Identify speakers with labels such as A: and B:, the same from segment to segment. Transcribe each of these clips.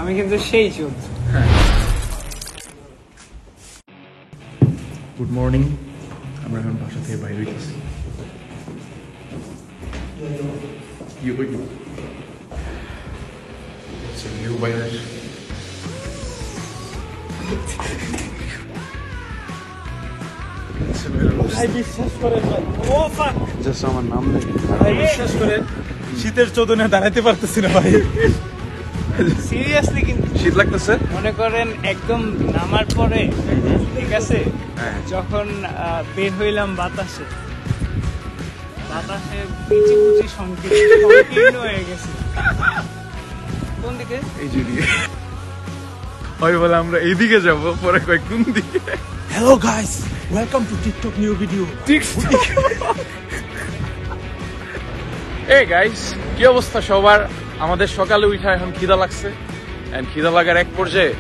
A: আমি কিন্তু সেই চোদ।
B: গুড মর্নিং, আমরা এখন বাসা থেকে বাইরে হইতেছি। আমার নাম
C: বিশ্বাস করেন শীতের চোদনে দাঁড়াইতে পারতেছি না ভাই।
A: সিরিয়াসলি কিন্তু
B: শীত লাগতেছে।
A: মনে করেন একদম নামার পরে ঠিক আছে, যখন বের হইলাম বাতাসে পিচি পুচি সংকীর্ণ হয়ে গেছে। কোন দিকে?
B: এই যে হয় বলে আমরা এইদিকে যাব, পরে কয়েক কোন দিকে।
C: Hello guys, welcome to TikTok new video.
B: এই গাইস, কি অবস্থা সবার? আমাদের সকালে উঠা এখন খিদা লাগছে, এন্ড খিদা লাগার এক পর্যায়ে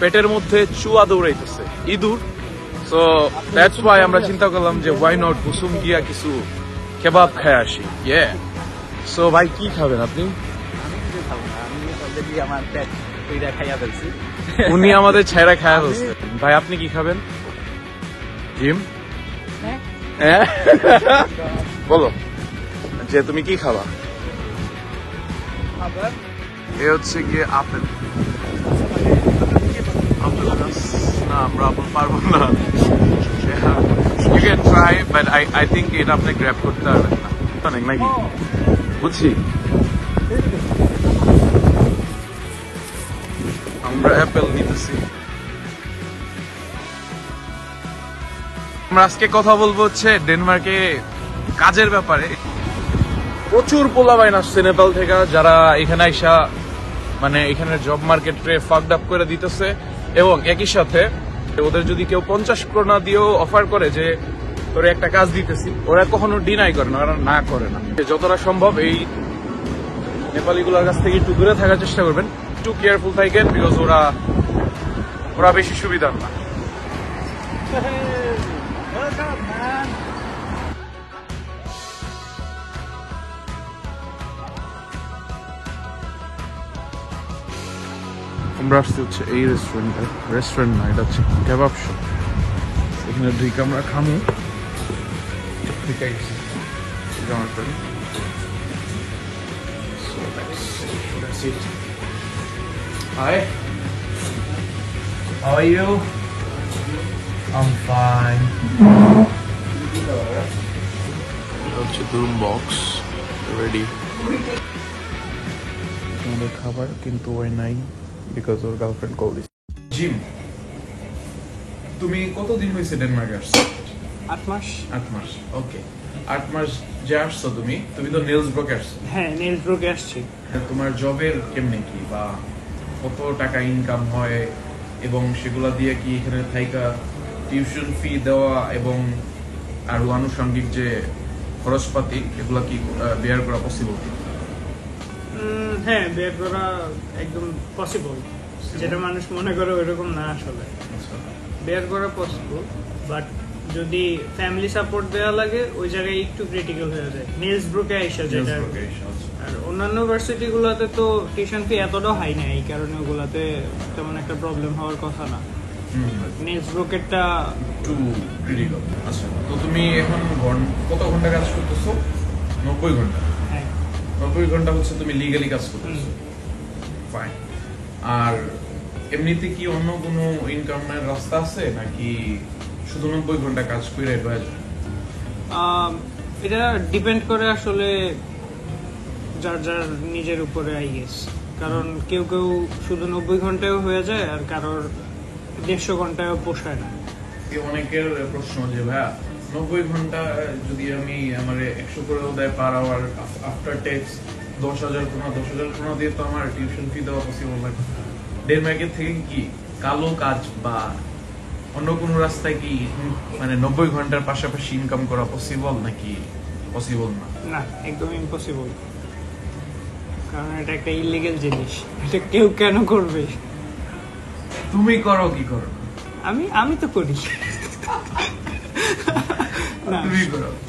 B: পেটের মধ্যে চুয়া দৌড়াইতেছে, ইঁদুর। সো দ্যাটস ওয়াই আমরা চিন্তা করলাম যে ওয়াই নট কুসুম গিয়া কিছু কেবাব খায় আসি। ইয়ে, সো ভাই কি খাবেন আপনি? উনি আমাদের ছাইরা খায়া ফেলছে। ভাই আপনি কি খাবেন? জিম, বলো যে তুমি কি খাবা? এ হচ্ছে গিয়ে আপেল। না, আমরা আপেল পারবো না। You can try, but I think এটা আপনি গ্র্যাব করতে পারবেন না। অনেক নাকি বুঝছি। আমরা অ্যাপেল নিতেছি। আমরা আজকে কথা বলবো হচ্ছে ডেনমার্কে কাজের ব্যাপারে। প্রচুর পোলাপাইন আসছে নেপাল থেকে, যারা এখানে আইসা মানে এখানে জব মার্কেটে ফাকড আপ করে দিতেছে, এবং একই সাথে ওদের যদি কেউ 50 করোনা দিয়েও অফার করে যে তোরে একটা কাজ দিতেছি, ওরা কখনো ডিনাই করে না, ওরা না করে না। যতটা সম্ভব এই নেপালিগুলোর কাছ থেকে একটু দূরে থাকার চেষ্টা করবেন, একটু কেয়ারফুল থাকেন, বিকজ ওরা বেশি সুবিধার না। আমরা আসতে হচ্ছে এই রেস্টুরেন্ট না, এটা হচ্ছে কেবাব শপ। এখানে ঢুকে আমরা খামু। Hi, how are you? I'm fine. এটা হচ্ছে দুরুম বক্স রেডি। আমাদের খাবার কিন্তু ওই নাই, বিকজ ওর গার্লফ্রেন্ড কল দিছে। জিম, তুমি কতদিন হয়েছে ডেনমার্কে আসছো?
A: 8 মাস।
B: 8 মাস, ওকে। 8 মাস যে আসছো তুমি তো নেলস ব্রোকে আসছো।
A: হ্যাঁ, নেলস ব্রোকে আসছি।
B: তোমার জবের কেমনে কি, বা কত টাকা ইনকাম হয়, এবং সেগুলা দিয়ে কি এখানে থাইকা টিউশন ফি দেওয়া এবং আরো আনুষঙ্গিক যে খরচপাতি, এগুলা কি বেয়ার করা পসিবল?
A: হ্যাঁ, বের করা একদম পসিবল। যেটা মানুষ মনে করে ওইরকম না, আসলে বের করা পসিবল, বাট যদি ফ্যামিলি সাপোর্ট দেওয়া লাগে ওই জায়গায় একটু ক্রিটিক্যাল হয়ে যায়। নেলস ব্রোকে আইসা যেটা, আর অন্যান্য ভার্সিটি গুলাতে তো টিউশন ফি এতটাও হাই না, এই কারণে ওগুলাতে তেমন একটা প্রবলেম হওয়ার কথা না। নেলস ব্রোকেরটা
B: একটু ক্রিটিক্যাল। আচ্ছা, তো তুমি এখন কত ঘন্টা কাজ করতেছো? 90 ঘন্টা। 90 ঘন্টা হচ্ছে তুমি লিগালি কাজ করতেছো, ফাইন। আর এমনিতে কি অন্য কোনো ইনকামের রাস্তা আছে, নাকি শুধু 90 ঘন্টা কাজ করে হয়ে যায়?
A: এটা ডিপেন্ড করে আসলে যার যার নিজের উপরে, আই গেস। কারণ কেউ কেউ শুধু 90 ঘন্টায়ও হয়ে যায়, আর কারোর 150 ঘন্টায়ও পোষায় না।
B: অনেকের প্রশ্ন যে ভাইয়া 90 ঘন্টা যদি আমি আমার 100 করেও দেয় per hour, after tax 10,000 krona দিয়ে তো আমার টিউশন ফি দেওয়া পসিবল না। ডেনমার্কের থেকে কি কালো কাজ বা অন্য কোনো রাস্তায় কি মানে 90 ঘন্টার পাশাপাশি ইনকাম করা পসিবল, নাকি পসিবল না?
A: না, একদম ইম্পসিবল। কারণ এটা একটা ইলিগ্যাল জিনিস, এটা কেউ কেন করবে?
B: তুমি করো কি করো?
A: আমি তো করি না,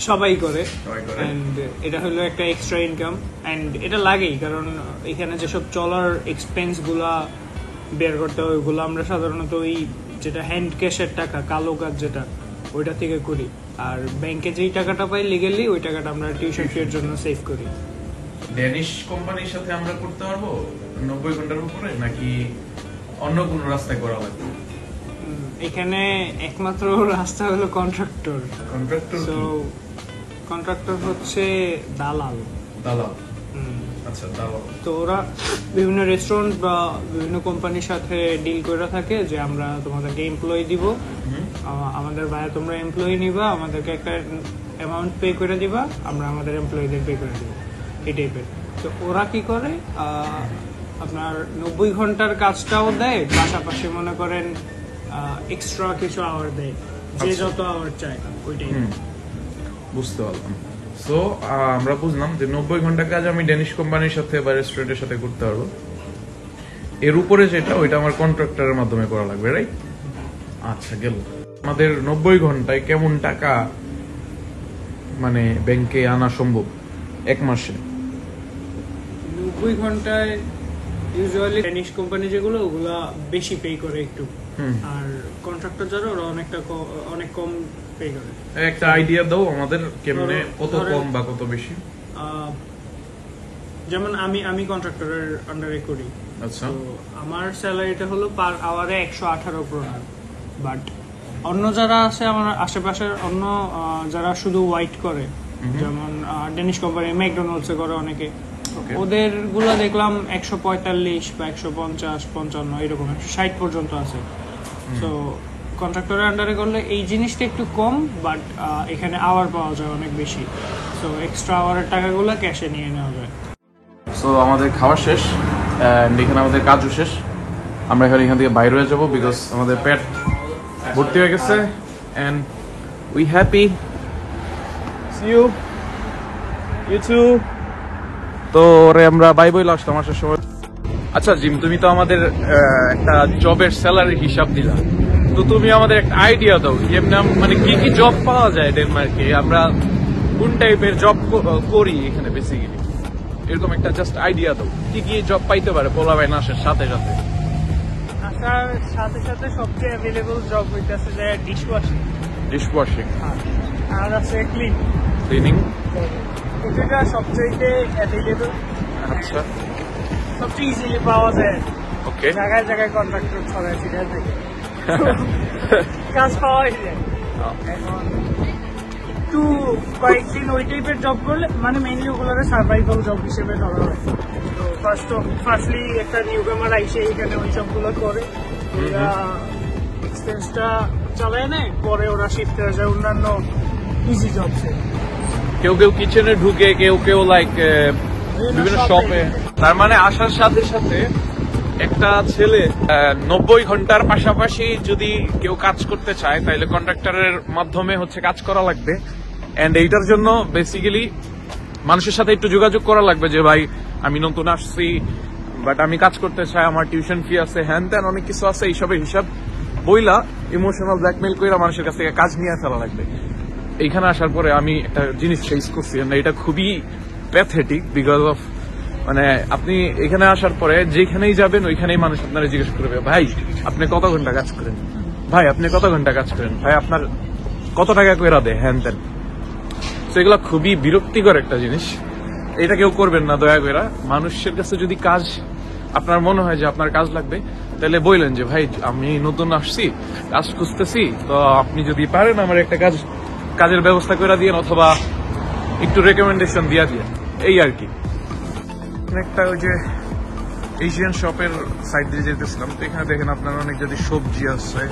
A: সবাই করে। এন্ড এটা হলো একটা এক্সট্রা ইনকাম, এন্ড এটা লাগেই, কারণ এখানে যেসব চলার এক্সপেন্স গুলা বের করতে হয়, ওইগুলো আমরা সাধারণত ওই যেটা হ্যান্ড ক্যাশের টাকা, কালো কাজ যেটা, ওইটা থেকে করি। আর ব্যাংকে যেই টাকাটা পাই লিগেলি, ওই টাকাটা আমরা টিউশন ফি এর জন্য সেভ করি।
B: ড্যানিশ কোম্পানির সাথে আমরা করতে পারবো 90 ঘন্টার উপরে, নাকি অন্য কোনো রাস্তায় করা লাগবে?
A: এখানে একমাত্র রাস্তা হলো কন্ট্রাক্টর।
B: কন্ট্রাক্টর
A: তো কন্ট্রাক্টর হচ্ছে দালাল।
B: দালাল, আচ্ছা দালাল।
A: তো ওরা বিভিন্ন রেস্টুরেন্ট বা বিভিন্ন কোম্পানির সাথে ডিল করে থাকে যে আমরা তোমাদেরকে এমপ্লয়ি দিব, আমাদের ভাইয়া তোমরা এমপ্লয়ি নিবা, আমাদেরকে একটা অ্যামাউন্ট পে করে দিবা, আমরা আমাদের এমপ্লয়িদের পে করে দিব, এই টাইপের। তো ওরা কি করে আপনার 90 ঘন্টার কাজটাও দেয়, পাশাপাশি মনে করেন এক্সট্রা কিছু আওয়ার দেয়, যে যত আওয়ার চায় ওইটাই।
B: বুঝতে পারলাম। সো আমরা বুঝলাম যে 90 ঘন্টা কাজ আমি ড্যানিশ কোম্পানির সাথে বা রেস্টুরেন্টের সাথে করতে পারবো। এর উপরে যেটা, ওইটা আমার কন্ট্রাক্টরের মাধ্যমে করা লাগবে, রাইট? আচ্ছা, গেল। আমাদের 90 ঘন্টায় কেমন টাকা মানে ব্যাংকে আনা সম্ভব এক মাসে?
A: 90 ঘন্টায় ইউজুয়ালি ড্যানিশ কোম্পানি যেগুলো, ওগুলা বেশি পে করে একটু, আর কন্ট্রাক্টর যারা ওরা অনেক কম পে করে।
B: একটা আইডিয়া দাও আমাদের, কেমনে, কত কম বা কত বেশি?
A: যেমন আমি কন্ট্রাক্টরের আন্ডারে করি।
B: আচ্ছা,
A: তো আমার স্যালারিটা হলো পার আওয়ারে 118 প্রোনার। বাট অন্য যারা আছে আমার আশেপাশের অন্য যারা শুধু হোয়াইট করে, যেমন ড্যানিশ কোম্পানি ম্যাকডোনাল্ডসে করে অনেকে, ওদের গুলা দেখলাম 145 বা 150, 55 এরকম 160 পর্যন্ত আছে। তো কন্ট্রাক্টরের আন্ডারে করলে এই জিনিসটা একটু কম, বাট এখানে আওয়ার পাওয়া যায় অনেক বেশি। তো এক্সট্রা আওয়ারের টাকাগুলো ক্যাশে নিয়ে নেওয়া যায়।
B: সো আমাদের খাওয়া শেষ, এখানে আমাদের কাজও শেষ। আমরা এখান থেকে বাইরে হয়ে যাবো, বিকজ আমাদের পেট ভর্তি হয়ে গেছে। And we happy. See you, you too. তো ওরে আমরা বাই বই লাস্ট আমার সময়। আচ্ছা জিম, তুমি তো আমাদের একটা জবের স্যালারি হিসাব দিলা, তো তুমি আমাদের একটা আইডিয়া দাও, মানে কি কি জব পাওয়া যায় ডেনমার্কে, আমরা কোন টাইপের জব করি এখানে বেসিক্যালি, এরকম একটা জাস্ট আইডিয়া দাও, কি কি জব পাইতে পারে পোলাপাইন আসার সাথে সাথে?
A: আসার সাথে সাথে সবচেয়ে অ্যাভেলেবল জব হইতেছে যে
B: ডিশওয়াশিং,
A: আর আছে
B: ক্লিনিং।
A: এটা সবচেয়ে অ্যাভেলেবল,
B: আচ্ছা,
A: সবচেয়ে ইজিলি পাওয়া যায়।
B: ওকে,
A: জায়গায় জায়গায় কন্ট্রাক্টর ছড়ায় ছিটায় থাকে, কাজ পাওয়াই যায়। এখন একটু কয়েকদিন ওই টাইপের জব করলে, মানে মেইনলি ওগুলোর সার্ভাইভাল জব হিসেবে ধরা হয়। তো ফার্স্টলি একটা নিউকামার আইসে এখানে ওই সবগুলো করে, ওরা এক্সপেন্সটা চালায় নেয়, পরে ওরা শিফট হয়ে যায় অন্যান্য ইজি জবসে।
B: কেউ কেউ কিচেনে ঢুকে, কেউ লাইক বিভিন্ন শপে। তার মানে আসার সাথে সাথে একটা ছেলে 90 ঘন্টার পাশাপাশি যদি কেউ কাজ করতে চায়, তাহলে কন্ট্রাক্টরের মাধ্যমে হচ্ছে কাজ করা লাগবে। এন্ড এইটার জন্য বেসিক্যালি মানুষের সাথে একটু যোগাযোগ করা লাগবে যে ভাই আমি নতুন আসছি, বাট আমি কাজ করতে চাই, আমার টিউশন ফি আছে, হ্যান ত্যান অনেক কিছু আছে, এইসবের হিসাব বইলা ইমোশনাল ব্ল্যাকমেইল করে মানুষের কাছ থেকে কাজ নিয়ে ফেলা লাগবে। এইখানে আসার পরে আমি একটা জিনিস ফেস করছি, এটা খুবই প্যাথেটিক, বিকজ অফ মানে আপনি এখানে আসার পরে যেখানেই যাবেন ওইখানেই মানুষ আপনারা জিজ্ঞেস করবে, ভাই আপনি কত ঘন্টা কাজ করেন, ভাই আপনি কত ঘন্টা কাজ করেন, ভাই আপনার কত টাকা কইরা দেয়, হ্যান ত্যান। সেগুলো খুবই বিরক্তিকর একটা জিনিস, এটা কেউ করবেন না দয়া করে। মানুষের কাছে যদি কাজ আপনার মনে হয় যে আপনার কাজ লাগবে, তাহলে বললেন যে ভাই আমি নতুন আসছি, কাজ খুঁজতেছি, তো আপনি যদি পারেন আমার একটা কাজের ব্যবস্থা করে দিয়েন, অথবা একটু রেকমেন্ডেশন দিয়া দিয়ে, এই আর কি। একটা ওই যে এশিয়ান শপের সাইড দিয়ে যেতেছিলাম, তো এখানে দেখেন আপনার অনেক যদি সবজি আছে,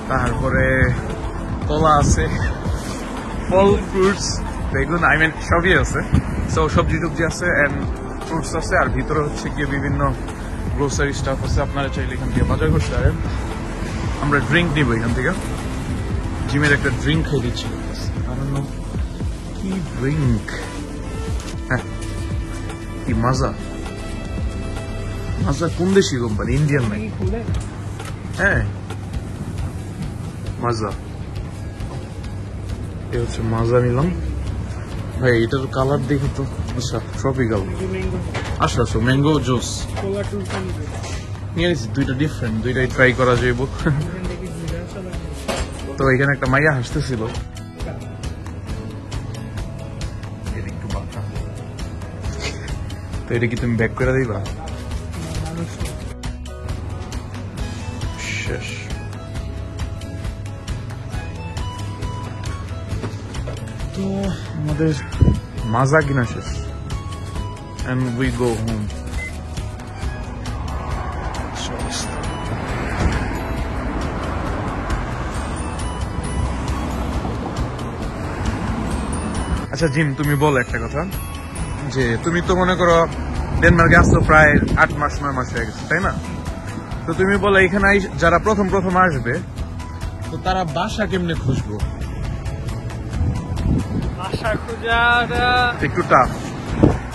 B: তারপরে কলা আছে, ফল ফ্রুটস, বেগুন, সবই আছে। সো সবজি টবজি আছে এন্ড ফ্রুটস আছে, আর ভিতরে হচ্ছে গিয়ে বিভিন্ন গ্রোসারি স্টাফ আছে, আপনারা চাইলে এখান থেকে বাজার করতে পারেন। আমরা ড্রিঙ্ক নিব এখান থেকে, জিমের একটা ড্রিঙ্ক খেয়ে দিচ্ছি, কি ড্রিঙ্ক, হ্যাঁ কি মাজা কোন দেশি কোম্পানি, ইন্ডিয়ান নাই, হ্যাঁ মাজা, এ হচ্ছে মাজা নিলাম। ভাই এটার কালার দেখি তো, আচ্ছা ট্রপিক্যাল, আচ্ছা ম্যাঙ্গো জুস, নিয়ে নিচ্ছি দুইটা ডিফারেন্ট, দুইটাই ট্রাই করা যাইব। তো এখানে একটা মাইয়া হাসতেছিল, একটু বাঁকা। তো এটা কি তুমি ব্যাক করে দিবা? শেষ। তো আমাদের মাজা কিনা শেষ, and we go home. আচ্ছা জিম, তুমি বলো একটা কথা, যে তুমি তো মনে করো ডেনমার্কে আসছো প্রায় 8 মাস 9 মাস হয়ে গেছে, তাই না? তো তুমি বলো এখানে যারা প্রথম প্রথম আসবে, তো তারা বাসা কেমনে খুঁজবো?
A: বাসা খোঁজাটা
B: একটু টাফ।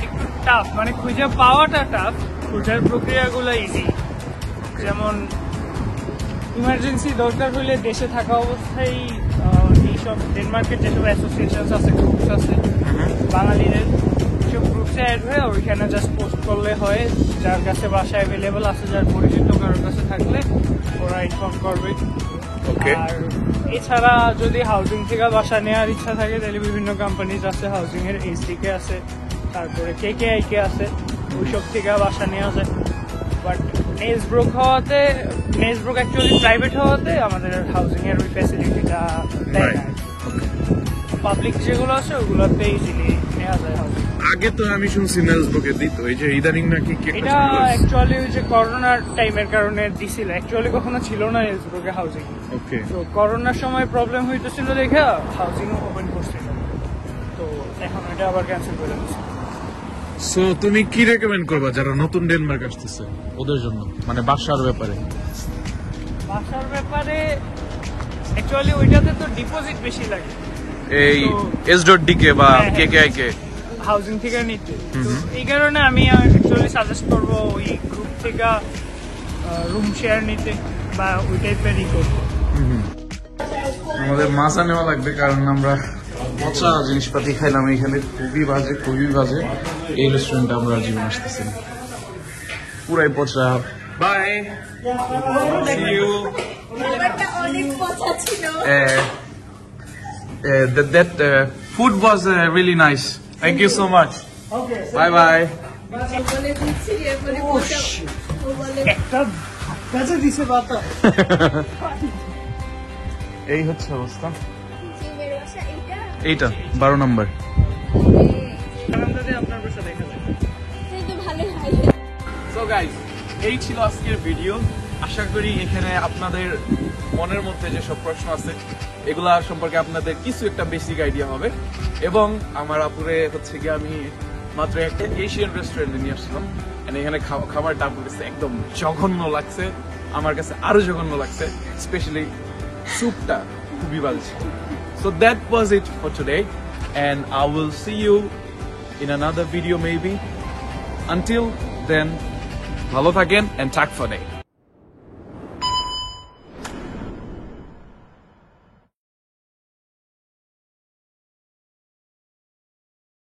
A: একটু টাফ, মানে খুঁজে পাওয়াটা টাফ, খোঁজার প্রক্রিয়াগুলো ইজি। যেমন ইমার্জেন্সি দরকার হলে দেশে থাকা অবস্থায় এইসব ডেনমার্কের যেসব অ্যাসোসিয়েশন আছে, গ্রুপস আছে বাঙালিদের, সব গ্রুপসে অ্যাড হয়ে ওইখানে জাস্ট পোস্ট করলে হয়। যার কাছে বাসা অ্যাভেলেবেল আছে, যার পরিচিত কারোর কাছে থাকলে ওরা ইনফর্ম করবে। আর এছাড়া যদি হাউজিং থেকে বাসা নেওয়ার ইচ্ছা থাকে তাহলে বিভিন্ন কোম্পানিজ আছে, হাউজিং এর এইচডিকে আছে, তারপরে কেকেআইকে আছে, ওইসব থেকে বাসা নেওয়া যায়। বাট নেসব্রোক অ্যাকচুয়ালি প্রাইভেট হওয়াতে আমাদের হাউজিং এর ওই ফ্যাসিলিটিটা দেয় না। পাবলিক যেগুলো আছে ওগুলোতে ইজিলি নেওয়া যায় হাউজিং।
B: আগে তো আমি শুনছি নেসব্রোকে দিত, এই যে ইদানিং নাকি
A: এটা অ্যাকচুয়ালি ওই যে করোনার টাইমের কারণে দিছিল, অ্যাকচুয়ালি কখনো ছিল না নেসব্রোকে হাউজিং।
B: ওকে।
A: তো করোনার সময় প্রবলেম হইতেছিল দেখে হাউজিং ওপেন করছিল, তো এখন এটা আবার ক্যান্সেল করে দিচ্ছে।
B: সো তুমি কি রেকমেন্ড করবা যারা নতুন ডেনমার্ক আসতেছে ওদের জন্য, মানে বাসার ব্যাপারে?
A: বাসার ব্যাপারে অ্যাকচুয়ালি ওইটাতে তো ডিপোজিট বেশি লাগে,
B: এই এস.ডি.কে বা কেকেআইকে
A: হাউজিং থেকে নিতে। তো এই কারণে আমি অ্যাকচুয়ালি সাজেস্ট করবো ওই গ্রুপ থেকে রুম শেয়ার নিতে বা ওই টাইপেরই করবো।
B: আমাদের মাছা নেওয়া লাগবে, কারণ আমরা পচা জিনিসপাতি খাইলাম এখানে, খুবই বাজে। এই রেস্টুরেন্টে আমরা জীবন আসতেছি না, পুরাই পচা। Bye, see you. That food was really nice. Thank you so much.
A: Okay.
B: Bye bye.
A: একটা কাছে দিছে বাতা।
B: এই হচ্ছে অবস্থা। এইটা 12 নম্বর।
A: আপনার বাসা দেখা যায়।
B: সো গাইস, এই ছিল আজকের ভিডিও। আশা করি এখানে আপনাদের মনের মধ্যে যেসব প্রশ্ন আছে এগুলা সম্পর্কে আপনাদের কিছু একটা বেসিক আইডিয়া হবে। এবং আমার আপুরে হচ্ছে কি আমি মাত্র একটা এশিয়ান রেস্টুরেন্টে নিয়ে আসছিলাম, এখানে খাবারটা আমার কাছে একদম জঘন্য লাগছে, আমার কাছে আরো জঘন্য লাগছে, স্পেশালি স্যুপটা খুবই ভালো ছিল। So that was it for today, and I will see you in another video maybe. Until then, ভালো থাকেন and tak for day.